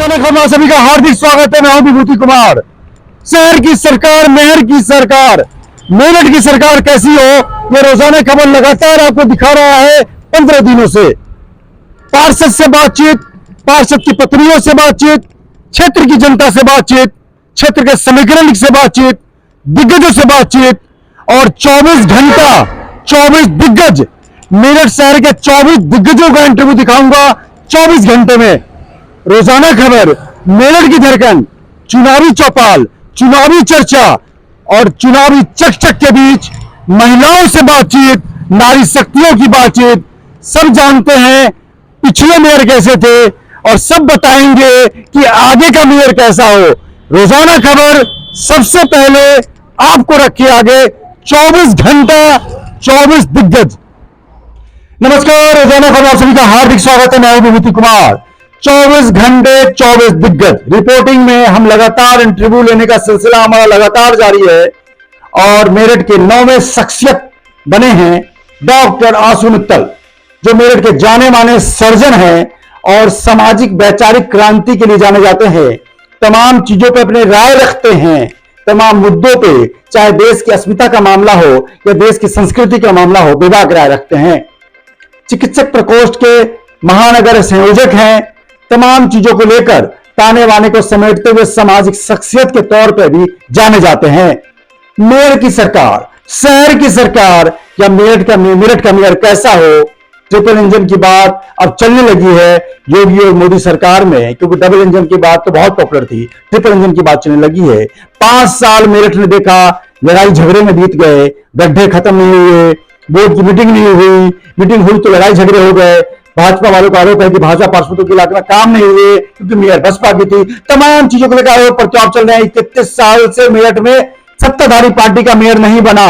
रोजाना खबर सभी का हार्दिक स्वागत है। मैं हूं विभूति कुमार। शहर की सरकार, मेहर की सरकार, मेरठ की सरकार कैसी हो, ये रोजाना खबर लगातार आपको दिखा रहा है 15 दिनों से। पार्षद से बातचीत, पार्षद की पत्नियों से बातचीत, क्षेत्र की जनता से बातचीत, क्षेत्र के समीकरण से बातचीत, दिग्गजों से बातचीत और 24 घंटा 24 दिग्गज, मेरठ शहर के 24 दिग्गजों का इंटरव्यू दिखाऊंगा 24 घंटे में। रोजाना खबर, मेरठ की धड़कन, चुनावी चौपाल, चुनावी चर्चा और चुनावी चकचक के बीच महिलाओं से बातचीत, नारी शक्तियों की बातचीत। सब जानते हैं पिछले मेयर कैसे थे और सब बताएंगे कि आगे का मेयर कैसा हो। रोजाना खबर सबसे पहले आपको रखे आगे 24 घंटा 24 दिग्गज। नमस्कार, रोजाना खबर सभी का हार्दिक स्वागत है। मैं हूं विभूति कुमार। 24 घंटे 24 दिग्गज रिपोर्टिंग में हम लगातार इंटरव्यू लेने का सिलसिला हमारा लगातार जारी है और मेरठ के 9वें शख्सियत बने हैं डॉक्टर आशु मित्तल, जो मेरठ के जाने माने सर्जन हैं और सामाजिक वैचारिक क्रांति के लिए जाने जाते हैं। तमाम चीजों पर अपने राय रखते हैं, तमाम मुद्दों पे, चाहे देश की अस्मिता का मामला हो या देश की संस्कृति का मामला हो, बेबाक राय रखते हैं। चिकित्सक प्रकोष्ठ के महानगर संयोजक हैं। तमाम चीजों को लेकर ताने बाने को समेटते हुए सामाजिक शख्सियत के तौर पर भी जाने जाते हैं। मेयर की सरकार, शहर की सरकार या मेरठ का मेयर कैसा हो, ट्रिपल इंजन की बात अब चलने लगी है योगी और मोदी सरकार में, क्योंकि डबल इंजन की बात तो बहुत पॉपुलर थी, ट्रिपल इंजन की बात चलने लगी है। 5 साल मेरठ ने देखा लड़ाई झगड़े में बीत गए, गड्ढे खत्म नहीं हुए, बोर्ड की मीटिंग नहीं हुई, मीटिंग हुई तो लड़ाई झगड़े हो गए। भाजपा वालों का आरोप है कि भाजपा पार्षदों के इलाके में काम नहीं हुए क्योंकि मेयर बसपा की थी। तमाम चीजों को लेकर आरोप प्रत्यारोप चल रहे हैं। 31 साल से मेरठ में सत्ताधारी पार्टी का मेयर नहीं बना।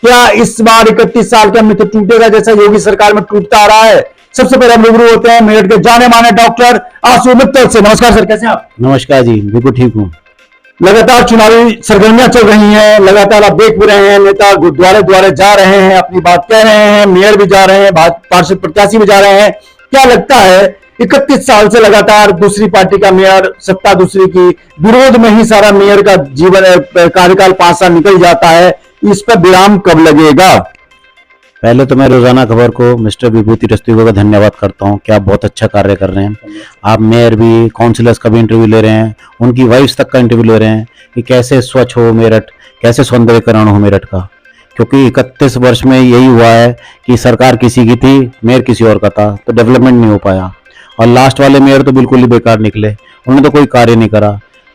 क्या इस बार 31 साल के अमृत टूटेगा जैसा योगी सरकार में टूटता आ रहा है? सबसे पहले हम रूबरू होते हैं मेरठ के जाने माने डॉक्टर आशु मित्तल से। नमस्कार सर, कैसे हैं आप? नमस्कार जी, बिल्कुल ठीक हूँ। लगातार चुनावी सरगर्मियां चल रही हैं, लगातार आप देख भी रहे हैं, नेता गुरुद्वारे द्वारे जा रहे हैं, अपनी बात कह रहे हैं, मेयर भी जा रहे हैं, पार्षद प्रत्याशी भी जा रहे हैं। क्या लगता है 31 साल से लगातार दूसरी पार्टी का मेयर, सत्ता दूसरी की, विरोध में ही सारा मेयर का जीवन कार्यकाल 5 साल निकल जाता है, इस पर विराम कब लगेगा? पहले तो मैं रोजाना खबर को मिस्टर विभूति रस्तोगी का धन्यवाद करता हूं कि आप बहुत अच्छा कार्य कर रहे हैं। आप मेयर भी, काउंसिलर्स का भी इंटरव्यू ले रहे हैं, उनकी वाइफ्स तक का इंटरव्यू ले रहे हैं कि कैसे स्वच्छ हो मेरठ, कैसे सौंदर्यीकरण हो मेरठ का। क्योंकि 31 वर्ष में यही हुआ है कि सरकार किसी की थी, मेयर किसी और का था, तो डेवलपमेंट नहीं हो पाया। और लास्ट वाले मेयर तो बिल्कुल ही बेकार निकले, उन्होंने तो कोई कार्य नहीं करा।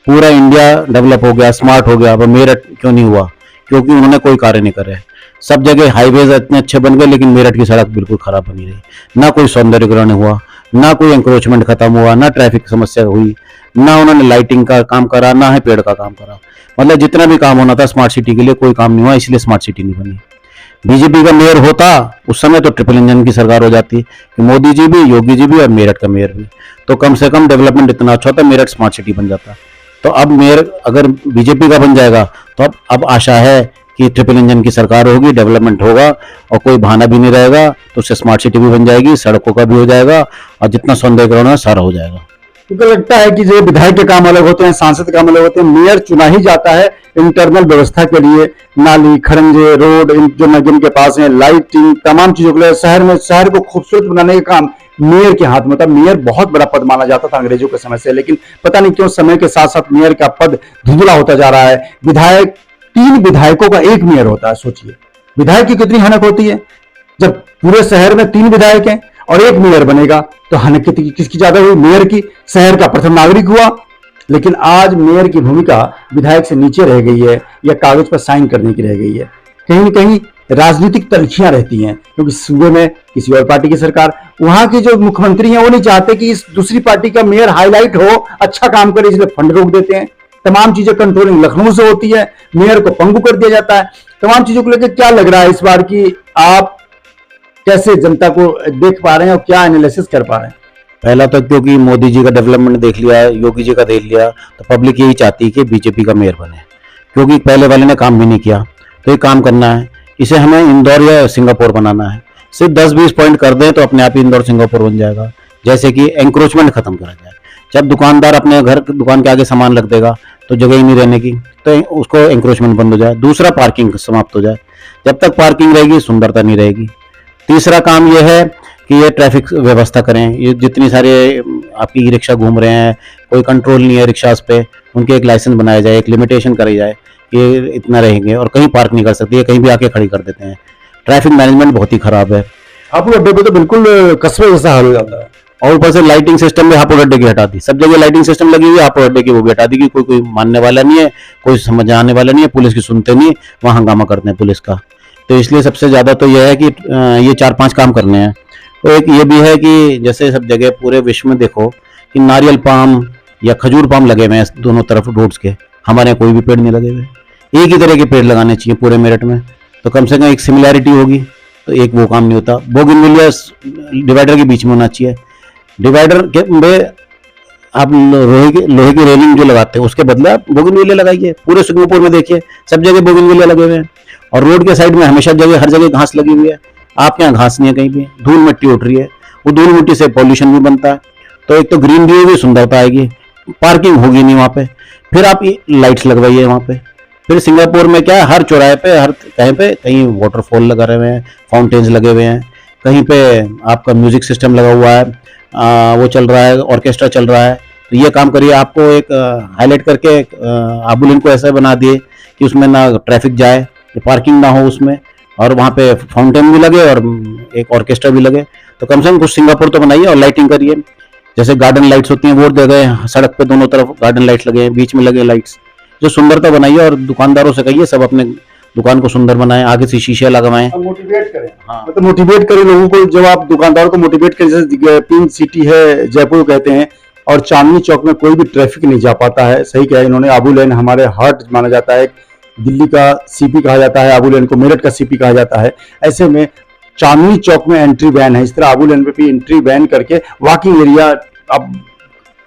पूरा इंडिया डेवलप हो गया, स्मार्ट हो गया, अब मेरठ क्यों नहीं हुआ? क्योंकि उन्होंने कोई कार्य नहीं करे। सब जगह हाईवेज इतने अच्छे बन गए, लेकिन मेरठ की सड़क बिल्कुल खराब बनी रही। ना कोई सौंदर्यीकरण हुआ, ना कोई एंक्रोचमेंट खत्म हुआ, ना ट्रैफिक समस्या हुई, ना उन्होंने लाइटिंग का काम करा, ना है पेड़ का काम करा। मतलब जितना भी काम होना था स्मार्ट सिटी के लिए, कोई काम नहीं हुआ, इसलिए स्मार्ट सिटी नहीं बनी। बीजेपी का मेयर होता उस समय तो ट्रिपल इंजन की सरकार हो जाती कि मोदी जी भी, योगी जी भी और मेरठ का मेयर भी, तो कम से कम डेवलपमेंट इतना अच्छा होता, मेरठ स्मार्ट सिटी बन जाता। तो अब मेयर अगर बीजेपी का बन जाएगा तो अब आशा है कि ट्रिपल इंजन की सरकार होगी, डेवलपमेंट होगा और कोई बहाना भी नहीं रहेगा, तो उससे स्मार्ट सिटी भी बन जाएगी, सड़कों का भी हो जाएगा और जितना सौंदर्यीकरण है सारा हो जाएगा। मुझे लगता है कि जो विधायक के काम अलग होते हैं, सांसद के काम अलग होते हैं, मेयर चुना ही जाता है इंटरनल व्यवस्था के लिए, नाली, खरंजे, रोड, जो नगर के पास है, लाइटिंग, तमाम चीजों के लिए शहर को खूबसूरत बनाने का काम मेयर के हाथ में होता है। मेयर बहुत बड़ा पद माना जाता था अंग्रेजों के समय से, लेकिन पता नहीं क्यों समय के साथ साथ मेयर का पद धुंधला होता जा रहा है। विधायक, 3 विधायकों का 1 मेयर होता है। सोचिए विधायक की कितनी हनक होती है। जब पूरे शहर में 3 विधायक हैं और 1 मेयर बनेगा तो हनक किसकी ज्यादा हुई? मेयर की। शहर का प्रथम नागरिक हुआ। लेकिन आज मेयर की भूमिका विधायक से नीचे रह गई है या कागज पर साइन करने की रह गई है। कहीं न कहीं राजनीतिक तलखियां रहती हैं, क्योंकि सूबे में किसी और पार्टी की सरकार, वहां के जो मुख्यमंत्री हैं वो नहीं चाहते कि इस दूसरी पार्टी का मेयर हाईलाइट हो, अच्छा काम करे, इसलिए फंड रोक देते हैं। तमाम चीजें कंट्रोलिंग लखनऊ से होती है, मेयर को पंगु कर दिया जाता है। तमाम चीजों को लेकर क्या लग रहा है इस बार की, आप कैसे जनता को देख पा रहे हैं और क्या एनालिसिस कर पा रहे हैं? पहला तो क्योंकि मोदी जी का डेवलपमेंट देख लिया, योगी जी का देख लिया, तो पब्लिक यही चाहती है कि बीजेपी का मेयर बने, क्योंकि पहले वाले ने काम भी नहीं किया। तो ये काम करना है, इसे हमें इंदौर या सिंगापुर बनाना है। सिर्फ 10-20 पॉइंट कर दें तो अपने आप ही इंदौर सिंगापुर बन जाएगा। जैसे कि एंक्रोचमेंट खत्म करा जाए, जब दुकानदार अपने घर दुकान के आगे सामान रख देगा तो जगह ही नहीं रहने की, तो उसको एंक्रोचमेंट बंद हो जाए। दूसरा, पार्किंग समाप्त हो जाए। जब तक पार्किंग रहेगी सुंदरता नहीं रहेगी। तीसरा काम यह है कि ये ट्रैफिक व्यवस्था करें। ये जितनी सारे आपकी रिक्शा घूम रहे हैं, कोई कंट्रोल नहीं है रिक्शास पे, उनके एक लाइसेंस बनाया जाए, एक लिमिटेशन करी जाए कि इतना रहेंगे और कहीं पार्क नहीं कर सकती है, कहीं भी आके खड़ी कर देते हैं। ट्रैफिक मैनेजमेंट बहुत ही खराब है। हापुड़ अड्डे पे तो बिल्कुल कस्बे जैसा हाल हो जाता है। और ऊपर से लाइटिंग सिस्टम में हापुड़ अड्डे की हटा दी। सब जगह लाइटिंग सिस्टम लगी हुई है, हापुड़ अड्डे की वो भी हटा दी कि कोई मानने वाला नहीं है, कोई समझ आने वाला नहीं है, पुलिस की सुनते नहीं, वहाँ हंगामा करते हैं पुलिस का। तो इसलिए सबसे ज्यादा तो यह है कि ये 4-5 काम करने हैं। तो एक ये भी है कि जैसे सब जगह पूरे विश्व में देखो कि नारियल पाम या खजूर पाम लगे हुए हैं दोनों तरफ रोड्स के, हमारे यहाँ कोई भी पेड़ नहीं लगे हुए। एक ही तरह के पेड़ लगाने चाहिए पूरे मेरठ में, तो कम से कम एक सिमिलैरिटी होगी। तो एक वो काम नहीं होता। बोगिनविलिया डिवाइडर के बीच में होना चाहिए। डिवाइडर के में आप लोहे की रेलिंग जो लगाते हैं उसके बदले आप बोगिनविलिया लगाइए। पूरे सुखमपुर में देखिए सब जगह बोगिनविलिया लगे हुए हैं। और रोड के साइड में हमेशा जगह हर जगह घास लगी हुई है। आपके यहाँ घास नहीं है कहीं भी, धूल मिट्टी उठ रही है। वो धूल मिट्टी से पॉल्यूशन भी बनता है। तो एक तो ग्रीनरी होगी, सुंदरता आएगी, पार्किंग होगी नहीं वहाँ पे। फिर आप लाइट्स लगवाइए वहाँ पे। फिर सिंगापुर में क्या है, हर चौराहे पे, हर कहीं पे कहीं वाटरफॉल लगा रहे हैं, फाउंटेन्स लगे हुए हैं, कहीं पे आपका म्यूजिक सिस्टम लगा हुआ है, वो चल रहा है, ऑर्केस्ट्रा चल रहा है। तो ये काम करिए। आपको एक हाईलाइट करके आबुलिन को ऐसा बना दिए कि उसमें ना ट्रैफिक जाए, पार्किंग ना हो उसमें, और वहाँ पे फाउंटेन भी लगे और एक ऑर्केस्ट्रा भी लगे। तो कम से कम कुछ सिंगापुर तो बनाइए और लाइटिंग करिए। जैसे गार्डन लाइट्स होती हैं वो दे गए, सड़क पे दोनों तरफ गार्डन लाइट्स लगे हैं, बीच में लगे लाइट्स, जो सुंदरता बनाइए। और दुकानदारों से कहिए सब अपने दुकान को सुंदर बनाएं, आगे से शीशे लगवाएं। मोटिवेट करें। हाँ। मतलब मोटिवेट करें लोगों को। जब आप दुकानदारों को मोटिवेट करें, जैसे पिंक सिटी है जयपुर कहते हैं, और चांदनी चौक में कोई भी ट्रैफिक नहीं जा पाता है। सही कहा इन्होंने। आबू लेन हमारे हार्ट माना जाता है, दिल्ली का सीपी कहा जाता है, आबू लेन को मेरठ का सीपी कहा जाता है। ऐसे में चांदनी चौक में एंट्री बैन है, इस तरह आबू लेन पे भी एंट्री बैन करके वॉकिंग एरिया, अब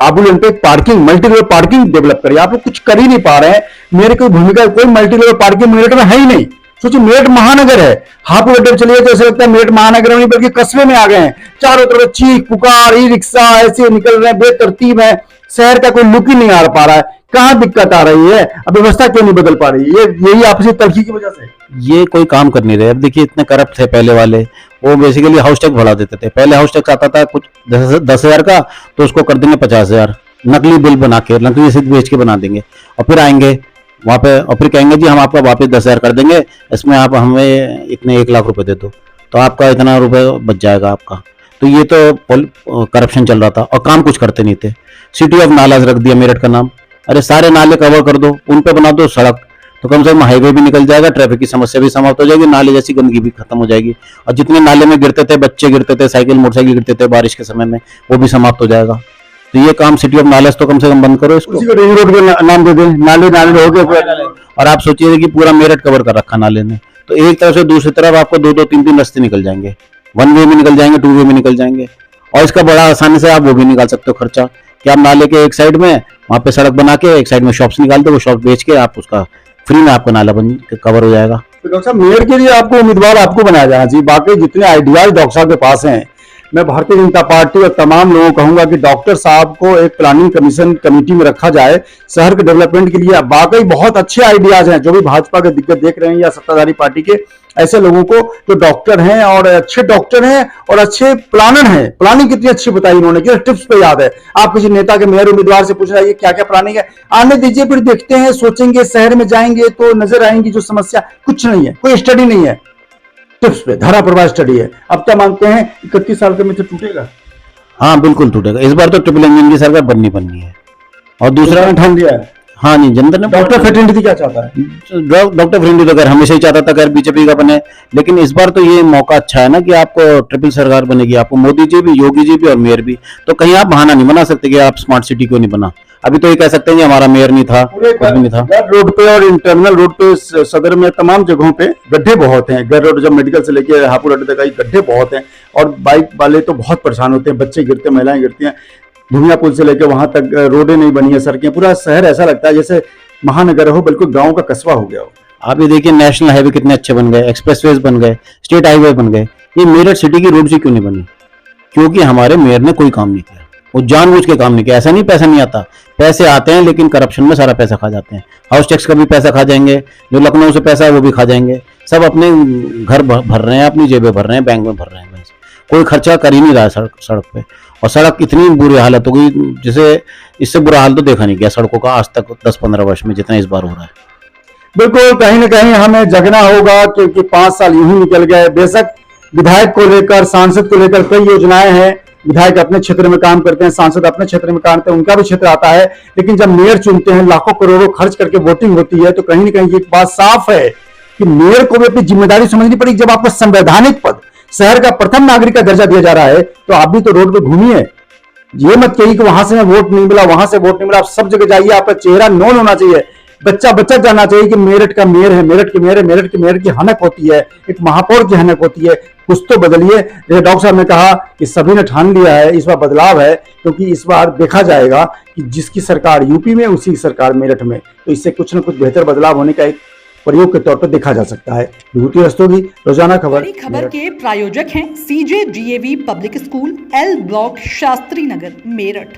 आबू लेन पे parking, multi level parking develop करिए। आप लोग कुछ कर ही नहीं पा रहे हैं। मेरे कोई भूमिका, कोई मल्टी लेवल पार्किंग मेरठ में है ही नहीं। सोचिए मेरठ महानगर है, हापुड़ अड्डे चलिए तो ऐसा लगता है मेरठ महानगर में नहीं बल्कि कस्बे में आ गए हैं। चारों तरफ चीख पुकार, ई रिक्शा ऐसे निकल रहे हैं, बेतरतीब है। शहर का कोई लुक ही नहीं आ पा रहा है। कहाँ दिक्कत आ रही है? अब व्यवस्था क्यों नहीं बदल पा रही है? यही आपसी तलखी की वजह से। ये कोई काम कर नहीं रहे। अब देखिए इतने करप्ट थे पहले वाले, वो बेसिकली हाउस टैक्स बढ़ा देते थे। पहले हाउस टैक्स आता था कुछ 10,000 का, तो उसको कर देंगे 50,000, नकली बिल बना के, नकली रसीद बेच के बना देंगे। और फिर आएंगे वहाँ पे और फिर कहेंगे जी हम आपका वापस 10,000 कर देंगे, इसमें आप हमें इतने 1 लाख रुपए दे दो, तो आपका इतना रुपए बच जाएगा आपका। तो ये तो करप्शन चल रहा था और काम कुछ करते नहीं थे। सिटी ऑफ नालाज रख दिया मेरठ का नाम। अरे सारे नाले कवर कर दो, उन पे बना दो सड़क, तो कम से कम हाईवे भी निकल जाएगा, ट्रैफिक की समस्या भी समाप्त हो जाएगी, नाले जैसी गंदगी भी खत्म हो जाएगी। और जितने नाले में गिरते थे, बच्चे गिरते थे, साइकिल मोटरसाइकिल गिरते थे बारिश के समय में, वो भी समाप्त हो जाएगा। तो ये काम सिटी ऑफ नालाज तो कम से कम बंद करो इसको। उसी को रिंग रोड का नाम दे दें, नाले नाले हो गए। और आप सोचिए कि पूरा मेरठ कवर कर रखा नाले ने, तो एक तरफ से दूसरी तरफ आपको 2-2, 3-3 रास्ते निकल जाएंगे। 1 वे में निकल जाएंगे, 2 वे में निकल जाएंगे। और इसका बड़ा आसानी से आप वो भी निकाल सकते हो खर्चा, कि आप नाले के एक साइड में वहां पे सड़क बना के एक साइड में शॉप्स निकाल दो, वो शॉप बेच के आप उसका फ्री में आपका नाला बन कवर हो जाएगा। तो डॉक्टर साहब मेयर के लिए आपको उम्मीदवार आपको बनाया जाना चाहिए। बाकी जितने आइडियाज डॉक्टर साहब के पास हैं, मैं भारतीय जनता पार्टी और तमाम लोगों को कहूंगा कि डॉक्टर साहब को एक प्लानिंग कमीशन कमेटी में रखा जाए शहर के डेवलपमेंट के लिए। बाकी बहुत अच्छे आइडियाज हैं, जो भी भाजपा के दिग्गज देख रहे हैं या सत्ताधारी पार्टी के, ऐसे लोगों को जो डॉक्टर हैं और अच्छे डॉक्टर हैं और अच्छे प्लानर हैं। प्लानिंग कितनी अच्छी बताई उन्होंने, कि टिप्स पे याद है। आप किसी नेता के मेयर उम्मीदवार से पूछ रहे क्या क्या प्लानिंग है, आने दीजिए, फिर देखते हैं, सोचेंगे, शहर में जाएंगे तो नजर आएंगी जो समस्या। कुछ नहीं है, कोई स्टडी नहीं है, टिप्स पे धारा प्रवाह स्टडी है। अब क्या मानते हैं 31 साल के में तो टूटेगा? हाँ बिल्कुल टूटेगा। इस बार तो ट्रिपल इंजन की सरकार बननी है। और दूसरा ठान दिया है। हाँ नहीं, जनता ने डॉक्टर फेटर्निटी क्या चाहता है? डॉक्टर फ्रेंडली तो खैर हमेशा ही चाहता था खैर बीजेपी का बने, लेकिन इस बार तो ये मौका अच्छा है ना कि आपको ट्रिपल सरकार बनेगी, आपको मोदी जी भी, योगी जी भी और मेयर भी। तो कहीं आप बहाना नहीं बना सकते कि आप स्मार्ट सिटी क्यों नहीं बना। अभी तो ये कह सकते हैं कि हमारा मेयर नहीं था, कुछ भी नहीं था। गैर रोड पे और इंटरनल रोड पे, सदर में तमाम जगहों पे गड्ढे बहुत हैं। गैर रोड जब मेडिकल से लेके हापुड़ अड्डे तक आई गड्ढे बहुत हैं, और बाइक वाले तो बहुत परेशान होते हैं, बच्चे गिरते, महिलाएं गिरती हैं। धुमिया पुल से लेके वहां तक रोडें नहीं बनी है, सड़कें, पूरा शहर ऐसा लगता है जैसे महानगर हो, बिल्कुल गांव का कस्बा हो गया हो। आप ये देखिए नेशनल हाईवे कितने अच्छे बन गए, एक्सप्रेसवेज बन गए, स्टेट हाईवे बन गए। ये मेरठ सिटी की रोड से क्यों नहीं बनी? क्योंकि हमारे मेयर ने कोई काम नहीं किया। वो जानबूझ के काम नहीं किया। ऐसा नहीं पैसा नहीं आता, पैसे आते हैं लेकिन करप्शन में सारा पैसा खा जाते हैं। हाउस टैक्स का भी पैसा खा जाएंगे, जो लखनऊ से पैसा है वो भी खा जाएंगे। सब अपने घर भर रहे हैं, अपनी जेबें भर रहे हैं, बैंक में भर रहे हैं। बस कोई खर्चा कर ही नहीं रहा है सड़क पे। और सड़क इतनी बुरी हालत हो गई, जैसे इससे बुरा हाल तो देखा नहीं गया सड़कों का आज तक 10-15 वर्ष में जितना इस बार हो रहा है। बिल्कुल, कहीं ना कहीं हमें जगना होगा, क्योंकि 5 साल यूं ही निकल गए। बेशक विधायक को लेकर, सांसद को लेकर कई योजनाएं हैं। विधायक अपने क्षेत्र में काम करते हैं, सांसद अपने क्षेत्र में काम करते हैं, उनका भी क्षेत्र आता है। लेकिन जब मेयर चुनते हैं, लाखों करोड़ों खर्च करके वोटिंग होती है, तो कहीं ना कहीं ये बात साफ है कि मेयर को भी अपनी जिम्मेदारी समझनी पड़ेगी। जब आपको संवैधानिक पद, शहर का प्रथम नागरिक का दर्जा दिया जा रहा है, तो आप भी तो रोड पे घूमिए। ये मत कहिए कि वहां से मैं वोट नहीं मिला, वहां से वोट नहीं मिला। आप सब जगह जाइए, आपका चेहरा नोन होना चाहिए। बच्चा बच्चा जानना चाहिए कि मेरठ का मेयर है, मेरठ के मेयर है। मेरठ के मेयर की हनक होती है, एक महापौर की हनक होती है। कुछ तो बदलिए। जैसे डॉक्टर साहब ने कहा कि सभी ने ठान लिया है, इस बार बदलाव है, क्योंकि इस बार देखा जाएगा कि जिसकी सरकार यूपी में, उसी की सरकार मेरठ में, तो इससे कुछ न कुछ बेहतर बदलाव होने का एक प्रयोग के तौर पर देखा जा सकता है। विभूति रस्तोगी, रोजाना खबर। बड़ी खबर के प्रायोजक हैं CJ DAV public school, L block, Shastri Nagar, Meerut.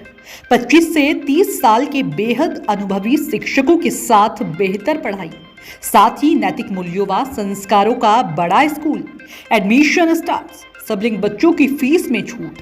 25 से 30 साल के बेहद अनुभवी शिक्षकों के साथ बेहतर पढ़ाई, साथ ही नैतिक मूल्यों व संस्कारों का बड़ा स्कूल। एडमिशन स्टार्ट, सबलिंग बच्चों की फीस में छूट।